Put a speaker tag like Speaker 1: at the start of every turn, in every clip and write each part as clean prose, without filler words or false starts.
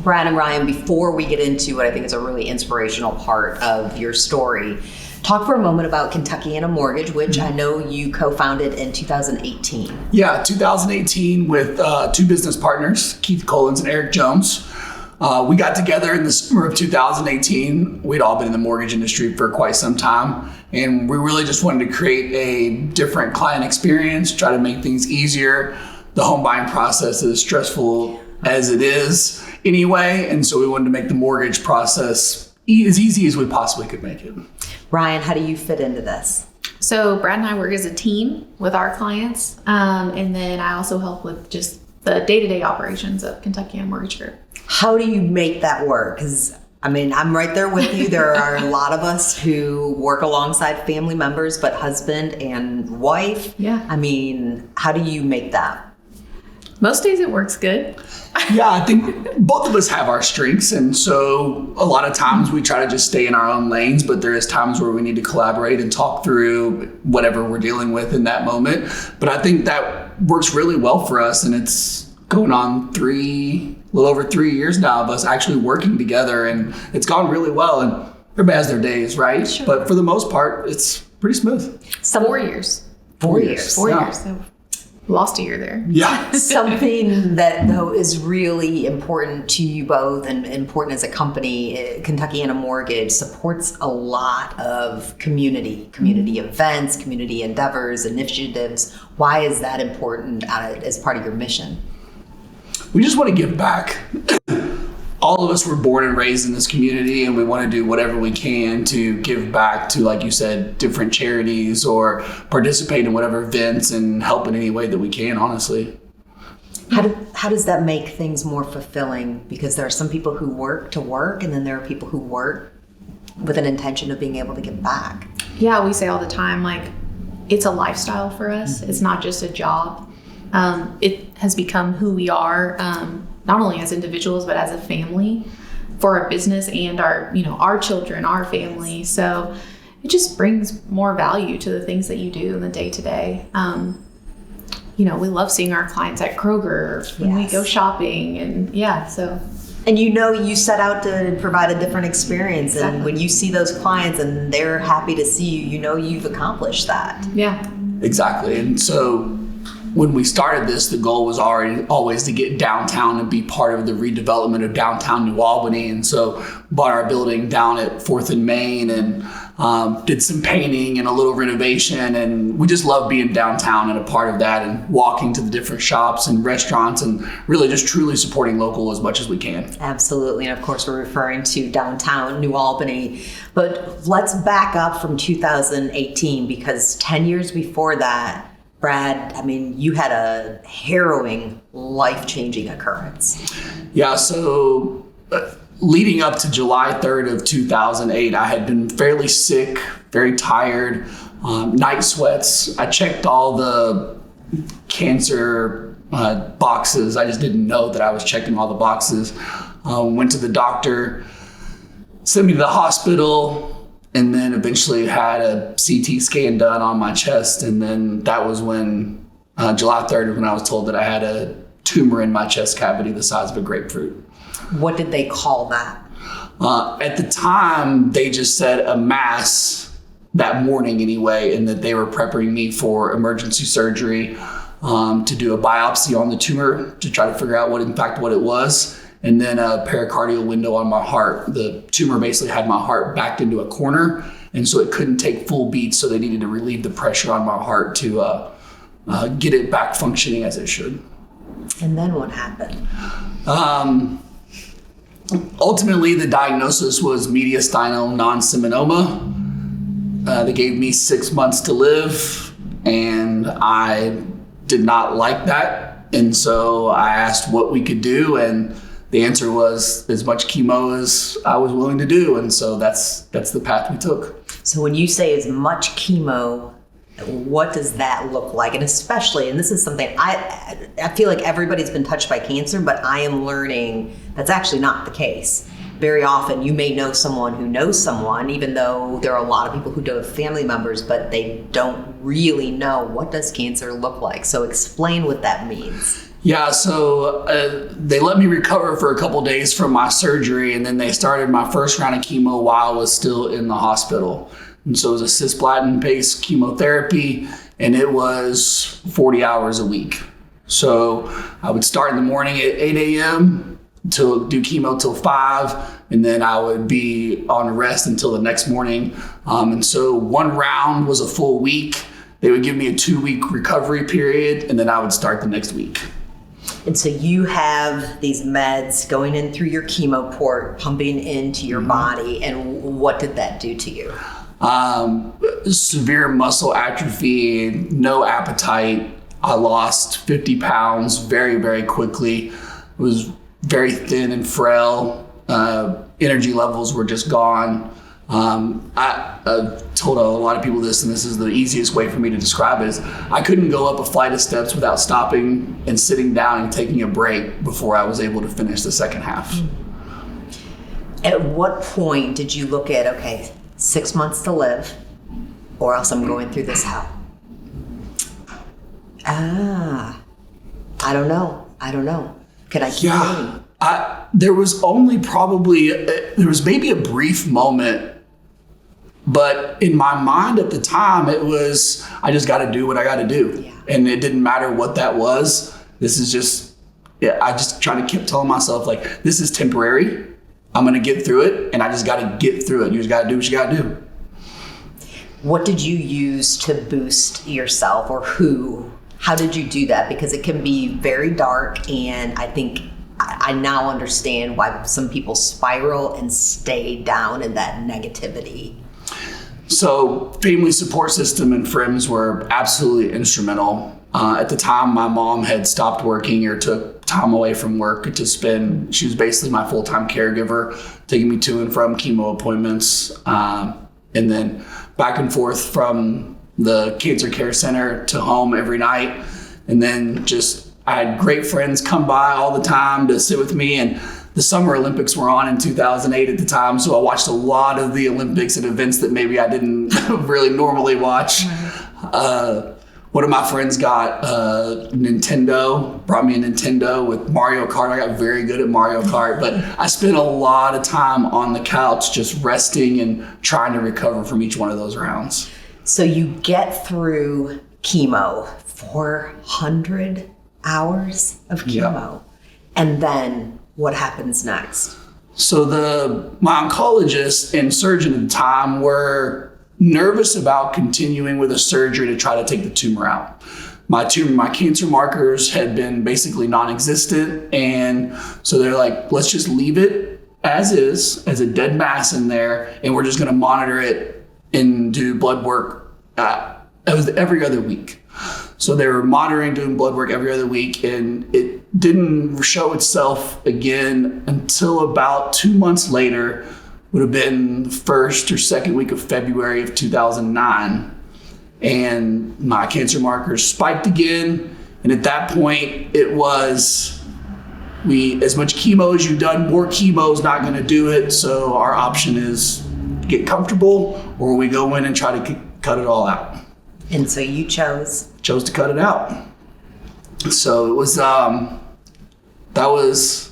Speaker 1: Brad and Ryan, before we get into what I think is a really inspirational part of your story, talk for a moment about Kentuckiana Mortgage, which I know you co-founded in 2018.
Speaker 2: Yeah, 2018 with two business partners, Keith Collins and Eric Jones. We got together in the summer of 2018. We'd all been in the mortgage industry for quite some time, and we really just wanted to create a different client experience, try to make things easier. The home buying process is stressful as it is anyway, and so we wanted to make the mortgage process as easy as we possibly could make it.
Speaker 1: Ryan, how do you fit into this?
Speaker 3: So Brad and I work as a team with our clients, and then I also help with just the day-to-day operations of Kentuckiana Mortgage Group.
Speaker 1: How do you make that work? Because, I mean, I'm right there with you. There are a lot of us who work alongside family members, but husband and wife.
Speaker 3: Yeah.
Speaker 1: I mean, how do you make that?
Speaker 3: Most days it works good.
Speaker 2: Yeah, I think both of us have our strengths, and so a lot of times we try to just stay in our own lanes, but there is times where we need to collaborate and talk through whatever we're dealing with in that moment. But I think that works really well for us, and it's going on a little over 3 years now of us actually working together, and it's gone really well. And everybody has their days, right?
Speaker 3: Sure.
Speaker 2: But for the most part, it's pretty smooth.
Speaker 3: 4 years.
Speaker 1: 4 years.
Speaker 3: 4
Speaker 2: Yeah.
Speaker 3: years. So lost a year there.
Speaker 2: Yeah.
Speaker 1: Something that, though, is really important to you both and important as a company, Kentuckiana Mortgage supports a lot of community events, community endeavors, initiatives. Why is that important as part of your mission?
Speaker 2: We just want to give back. All of us were born and raised in this community, and we want to do whatever we can to give back to, like you said, different charities or participate in whatever events and help in any way that we can, honestly.
Speaker 1: How does that make things more fulfilling? Because there are some people who work to work, and then there are people who work with an intention of being able to give back.
Speaker 3: Yeah, we say all the time, like, it's a lifestyle for us. It's not just a job. It has become who we are, not only as individuals, but as a family for our business and our children, our family. So it just brings more value to the things that you do in the day to day. We love seeing our clients at Kroger when we go shopping, and
Speaker 1: And you set out to provide a different experience. And
Speaker 3: Exactly.
Speaker 1: when you see those clients and they're happy to see you, you've accomplished that.
Speaker 3: Yeah.
Speaker 2: Exactly. And so when we started this, the goal was always to get downtown and be part of the redevelopment of downtown New Albany. And so bought our building down at 4th and Main and did some painting and a little renovation. And we just love being downtown and a part of that and walking to the different shops and restaurants and really just truly supporting local as much as we can.
Speaker 1: Absolutely. And of course, we're referring to downtown New Albany. But let's back up from 2018, because 10 years before that, Brad, I mean, you had a harrowing, life-changing occurrence.
Speaker 2: Yeah, so leading up to July 3rd of 2008, I had been fairly sick, very tired, night sweats. I checked all the cancer boxes. I just didn't know that I was checking all the boxes. Went to the doctor, sent me to the hospital, and then eventually had a CT scan done on my chest. And then that was when, July 3rd, when I was told that I had a tumor in my chest cavity the size of a grapefruit.
Speaker 1: What did they call that?
Speaker 2: At the time, they just said a mass that morning anyway, and that they were prepping me for emergency surgery to do a biopsy on the tumor to try to figure out what it was. And then a pericardial window on my heart. The tumor basically had my heart backed into a corner, and so it couldn't take full beats, so they needed to relieve the pressure on my heart to get it back functioning as it should.
Speaker 1: And then what happened?
Speaker 2: Ultimately, the diagnosis was mediastinal non-seminoma. They gave me 6 months to live, and I did not like that. And so I asked what we could do, and the answer was as much chemo as I was willing to do. And so that's the path we took.
Speaker 1: So when you say as much chemo, what does that look like? And especially, and this is something I feel like everybody's been touched by cancer, but I am learning that's actually not the case. Very often you may know someone who knows someone, even though there are a lot of people who don't have family members, but they don't really know what does cancer look like. So explain what that means.
Speaker 2: Yeah, so they let me recover for a couple days from my surgery, and then they started my first round of chemo while I was still in the hospital. And so it was a cisplatin-based chemotherapy, and it was 40 hours a week. So I would start in the morning at 8 a.m. to do chemo till 5, and then I would be on rest until the next morning. And so one round was a full week. They would give me a 2-week recovery period, and then I would start the next week.
Speaker 1: And so you have these meds going in through your chemo port, pumping into your body. And what did that do to you?
Speaker 2: Severe muscle atrophy, no appetite. I lost 50 pounds very, very quickly. Was very thin and frail. Energy levels were just gone. I've told a lot of people this, and this is the easiest way for me to describe it, is I couldn't go up a flight of steps without stopping and sitting down and taking a break before I was able to finish the second half.
Speaker 1: At what point did you look at, okay, 6 months to live, or else I'm going through this hell? I don't know. Could I keep going?
Speaker 2: There was maybe a brief moment, but in my mind at the time, it was, I just got to do what I got to do.
Speaker 1: Yeah.
Speaker 2: And it didn't matter what that was. This is just, I just trying to keep telling myself, like, this is temporary. I'm going to get through it, and I just got to get through it. You just got to do what you got to do.
Speaker 1: What did you use to boost yourself, or how did you do that? Because it can be very dark, and I think I now understand why some people spiral and stay down in that negativity.
Speaker 2: So family support system and friends were absolutely instrumental. At the time, my mom had stopped working or took time away from work to spend. She was basically my full-time caregiver, taking me to and from chemo appointments, and then back and forth from the cancer care center to home every night. And then I had great friends come by all the time to sit with me, and the Summer Olympics were on in 2008 at the time, so I watched a lot of the Olympics and events that maybe I didn't really normally watch. One of my friends got brought me a Nintendo with Mario Kart. I got very good at Mario Kart, but I spent a lot of time on the couch just resting and trying to recover from each one of those rounds.
Speaker 1: So you get through chemo, 400 hours of chemo, and then what happens next?
Speaker 2: So my oncologist and surgeon at the time were nervous about continuing with a surgery to try to take the tumor out. My cancer markers had been basically non-existent, and so they're like, let's just leave it as is, as a dead mass in there, and we're just going to monitor it and do blood work. It was every other week. So they were monitoring, doing blood work every other week, and it didn't show itself again until about 2 months later, would have been the first or second week of February of 2009. And my cancer markers spiked again. And at that point, it was, as much chemo as you've done, more chemo is not going to do it. So our option is get comfortable, or we go in and try to cut it all out.
Speaker 1: And so you chose
Speaker 2: to cut it out. So it was, that was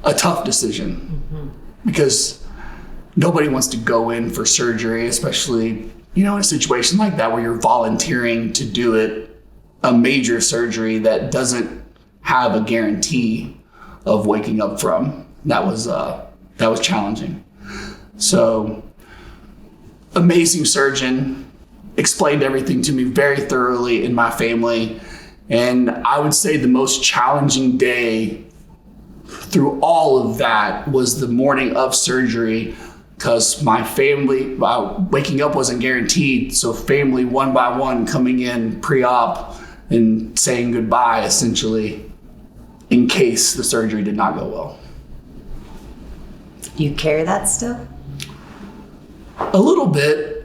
Speaker 2: a tough decision, because nobody wants to go in for surgery, especially, in a situation like that where you're volunteering to do it, a major surgery that doesn't have a guarantee of waking up from. That was challenging. So, amazing surgeon, explained everything to me very thoroughly in my family. And I would say the most challenging day through all of that was the morning of surgery, because my family, waking up wasn't guaranteed. So family one by one coming in pre-op and saying goodbye, essentially, in case the surgery did not go well.
Speaker 1: Do you carry that still?
Speaker 2: A little bit.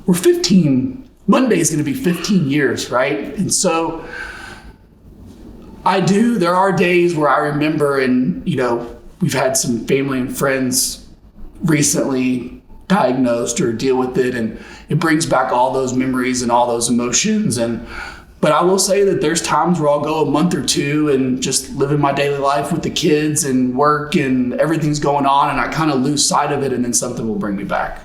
Speaker 2: We're 15. Monday is going to be 15 years, right? And so there are days where I remember, and, we've had some family and friends recently diagnosed or deal with it, and it brings back all those memories and all those emotions. And But I will say that there's times where I'll go a month or two and just living my daily life with the kids and work and everything's going on, and I kind of lose sight of it, and then something will bring me back.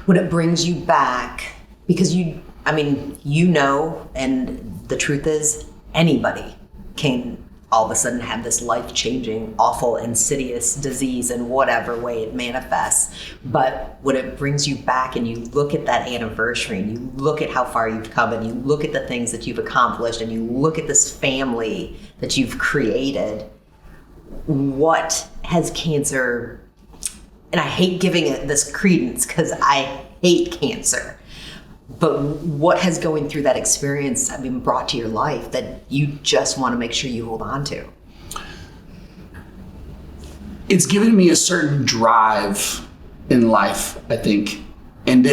Speaker 1: When it brings you back, because and the truth is, anybody can all of a sudden have this life-changing, awful, insidious disease in whatever way it manifests. But when it brings you back and you look at that anniversary and you look at how far you've come and you look at the things that you've accomplished and you look at this family that you've created, what has cancer, and I hate giving it this credence because I hate cancer, but what has going through that experience, brought to your life that you just want to make sure you hold on to?
Speaker 2: It's given me a certain drive in life, I think. And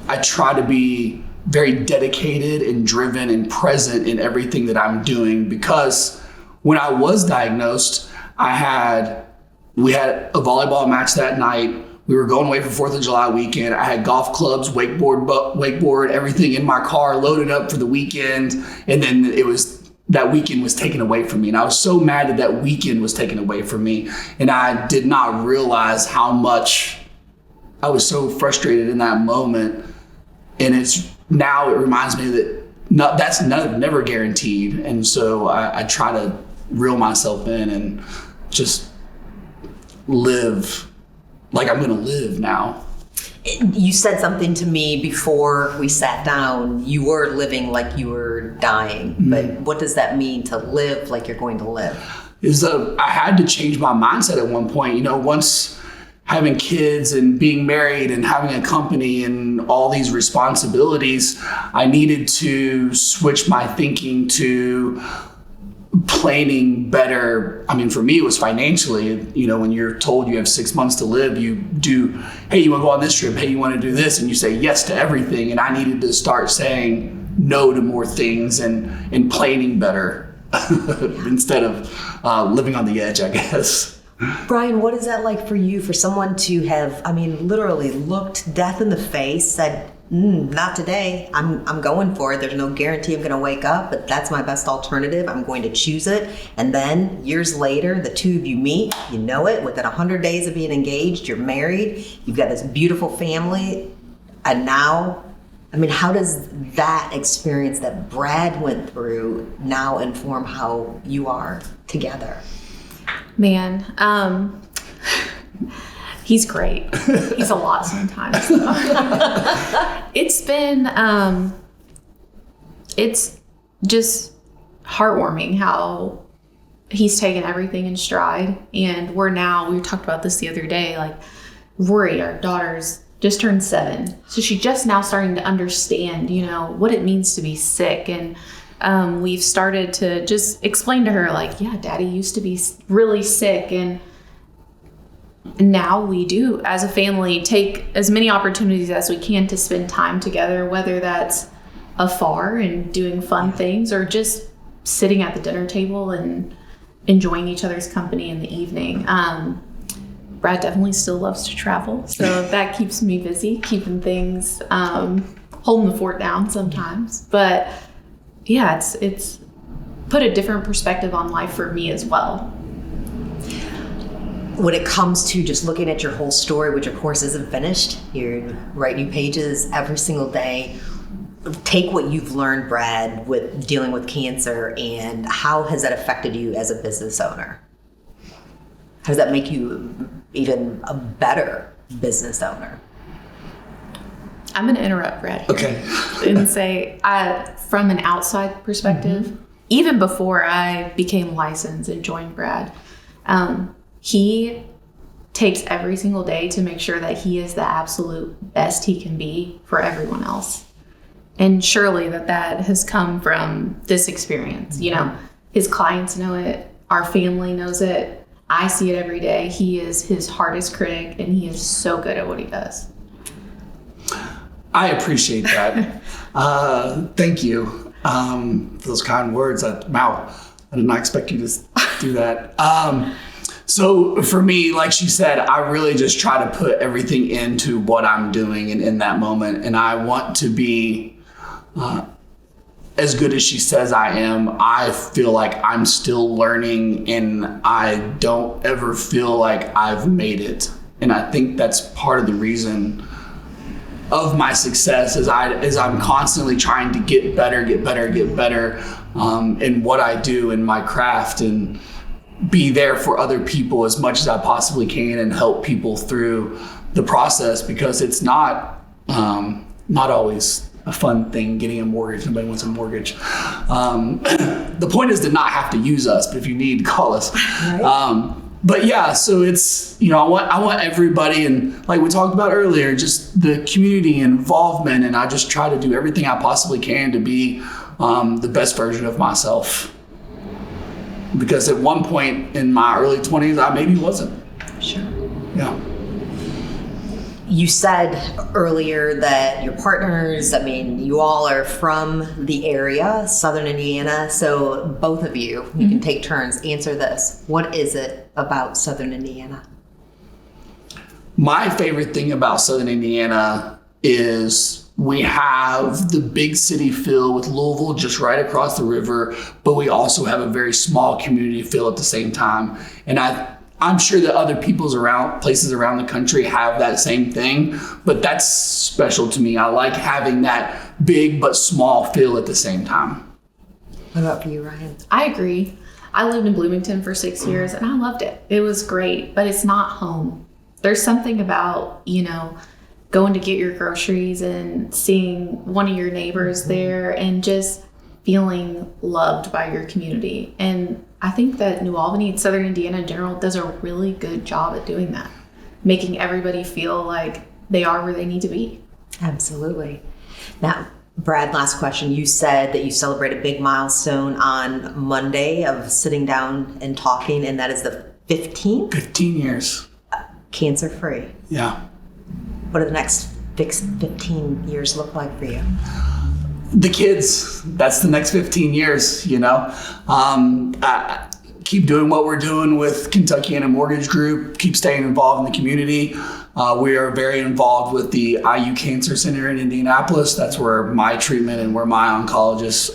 Speaker 2: I try to be very dedicated and driven and present in everything that I'm doing, because when I was diagnosed, we had a volleyball match that night. We were going away for 4th of July weekend. I had golf clubs, wakeboard, everything in my car loaded up for the weekend. And then that weekend was taken away from me. And I was so mad that weekend was taken away from me. And I did not realize how much I was so frustrated in that moment. And now it reminds me that that's never guaranteed. And so I try to reel myself in and just live like I'm going to live now.
Speaker 1: You said something to me before we sat down. You were living like you were dying. Mm-hmm. But what does that mean, to live like you're going to live?
Speaker 2: I had to change my mindset at one point. Once having kids and being married and having a company and all these responsibilities, I needed to switch my thinking to planning better. For me, it was financially. When you're told you have 6 months to live, you do, hey, you want to go on this trip? Hey, you want to do this? And you say yes to everything. And I needed to start saying no to more things and planning better instead of living on the edge, I guess.
Speaker 1: Brian, what is that like for you, for someone to have, literally looked death in the face, said, not today. I'm going for it. There's no guarantee I'm going to wake up, but that's my best alternative. I'm going to choose it. And then years later, the two of you meet, you know it, within 100 days of being engaged, you're married, you've got this beautiful family. And now, how does that experience that Brad went through now inform how you are together?
Speaker 3: Man, he's great. He's a lot sometimes. It's been, it's just heartwarming how he's taken everything in stride. And we talked about this the other day, like Rory, our daughter's just turned 7. So she's just now starting to understand, what it means to be sick. And we've started to just explain to her, like, yeah, Daddy used to be really sick. And now we do, as a family, take as many opportunities as we can to spend time together, whether that's afar and doing fun things or just sitting at the dinner table and enjoying each other's company in the evening. Brad definitely still loves to travel, so that keeps me busy, keeping things, holding the fort down sometimes. But yeah, it's put a different perspective on life for me as well.
Speaker 1: When it comes to just looking at your whole story, which of course isn't finished, you write new pages every single day. Take what you've learned, Brad, with dealing with cancer, and how has that affected you as a business owner? How does that make you even a better business owner? I'm
Speaker 3: going to interrupt Brad here.
Speaker 2: Okay.
Speaker 3: And say, from an outside perspective, even before I became licensed and joined Brad, he takes every single day to make sure that he is the absolute best he can be for everyone else. And surely that has come from this experience. His clients know it. Our family knows it. I see it every day. He is his hardest critic, and he is so good at what he does.
Speaker 2: I appreciate that. Thank you for those kind words. Wow, I did not expect you to do that. So for me, like she said, I really just try to put everything into what I'm doing in that moment. And I want to be as good as she says I am, I feel like I'm still learning, and I don't ever feel like I've made it. And I think that's part of the reason of my success is I'm constantly trying to get better in what I do in my craft, and be there for other people as much as I possibly can, and help people through the process, because it's not always a fun thing getting a mortgage. Nobody wants a mortgage. The point is to not have to use us, but if you need, call us. Right. But yeah, so it's, I want everybody, and like we talked about earlier, just the community involvement, and I just try to do everything I possibly can to be the best version of myself. Because at one point in my early 20s, I maybe wasn't.
Speaker 1: Sure.
Speaker 2: Yeah.
Speaker 1: You said earlier that your partners, you all are from the area, Southern Indiana. So both of you can take turns, answer this. What is it about Southern Indiana?
Speaker 2: My favorite thing about Southern Indiana is we have the big city feel with Louisville just right across the river, but we also have a very small community feel at the same time. And I'm sure that other places around the country have that same thing, but that's special to me. I like having that big but small feel at the same time.
Speaker 1: What about for you, Ryan?
Speaker 3: I agree. I lived in Bloomington for 6 years and I loved it. It was great, but it's not home. There's something about, going to get your groceries and seeing one of your neighbors there and just feeling loved by your community. And I think that New Albany and Southern Indiana in general does a really good job at doing that, making everybody feel like they are where they need to be.
Speaker 1: Absolutely. Now, Brad, last question. You said that you celebrate a big milestone on Monday of sitting down and talking, and that is the 15th?
Speaker 2: 15 years.
Speaker 1: Cancer-free.
Speaker 2: Yeah.
Speaker 1: What do the next 15 years look like for you?
Speaker 2: The kids, that's the next 15 years, I keep doing what we're doing with Kentuckiana Mortgage Group, keep staying involved in the community. We are very involved with the IU Cancer Center in Indianapolis. That's where my treatment and where my oncologist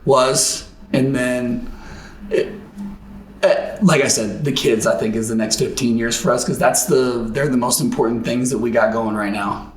Speaker 2: was. And then, like I said, the kids, I think, is the next 15 years for us, because they're the most important things that we got going right now.